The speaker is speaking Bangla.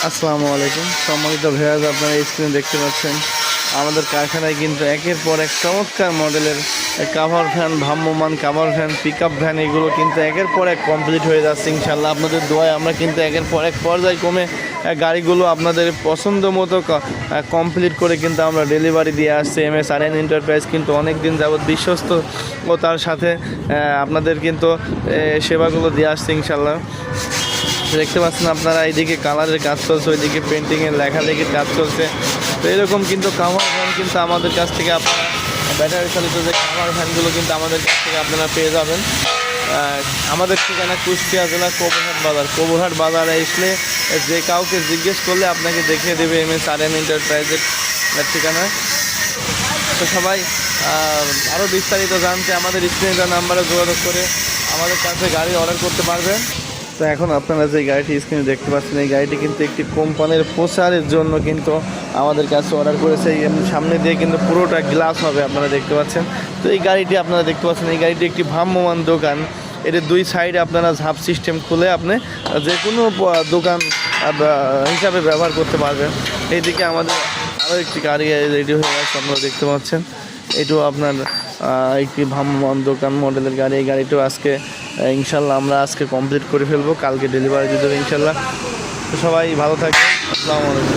আসসালামু আলাইকুম সম্মানিত ভিউয়ার্স, আপনারা স্ক্রিনে দেখতে পাচ্ছেন আমাদের কারখানায় কিন্তু একের পর এক চমৎকার মডেলের কাভার ভ্যান, ভ্রাম্যমান cover van, pick up van এগুলো কিন্তু একের পর এক কমপ্লিট হয়ে যাচ্ছে ইনশাল্লাহ। আপনাদের দোয়ায় আমরা কিন্তু একের পর এক পর্যায়ক্রমে গাড়িগুলো আপনাদের পছন্দ মতো কমপ্লিট করে কিন্তু আমরা ডেলিভারি দিয়ে আসছি। MS আরিয়ান এন্টারপ্রাইজ কিন্তু অনেক দিন যাবৎ বিশ্বস্ত ও তার সাথে আপনাদের কিন্তু সেবাগুলো দিয়ে আসছে ইনশাল্লাহ। দেখতে পাচ্ছেন আপনারা, এইদিকে কালারের কাজ চলছে, ওইদিকে পেন্টিংয়ের লেখালেখির কাজ চলছে। তো এরকম কিন্তু কাভার ভ্যান কিন্তু আমাদের কাছ থেকে আপনারা ব্যাটারি চালিত যে কাভার ভ্যানগুলো কিন্তু আমাদের কাছ থেকে আপনারা পেয়ে যাবেন। আমাদের ঠিকানা কুষ্টিয়া জেলা কবুরহাট বাজারে আসলে যে কাউকে জিজ্ঞেস করলে আপনাকে দেখিয়ে দেবে MS আরিয়ান এন্টারপ্রাইজের ঠিকানা। তো সবাই আরও বিস্তারিত জানতে আমাদের স্ক্রিনে দেওয়া নাম্বারে যোগাযোগ করে আমাদের কাছে গাড়ি অর্ডার করতে পারবেন। তো এখন আপনারা যে গাড়িটি স্ক্রিনে দেখতে পাচ্ছেন, এই গাড়িটি কিন্তু একটি কোম্পানির প্রচারের জন্য কিন্তু আমাদের কাছে অর্ডার করেছে। সামনে দিয়ে কিন্তু পুরোটা গ্লাস হবে, আপনারা দেখতে পাচ্ছেন। তো এই গাড়িটি আপনারা দেখতে পাচ্ছেন, এই গাড়িটি একটি ভ্রাম্যমান দোকান। এর দুই সাইডে আপনারা ঝাপ সিস্টেম খুলে আপনি যে কোনো দোকান হিসাবে ব্যবহার করতে পারবেন। এইদিকে আমাদের আরও একটি গাড়ি রেডি হয়ে গেছে, আপনারা দেখতে পাচ্ছেন। এটাও আপনার একটি ভ্রাম্যমান দোকান মডেলের গাড়ি। এই গাড়িটাও আজকে ইনশাল্লাহ আমরা আজকে কমপ্লিট করে ফেলবো, কালকে ডেলিভারি দিয়ে দেবো ইনশাল্লাহ। তো সবাই ভালো থাকবেন, আসসালামু আলাইকুম।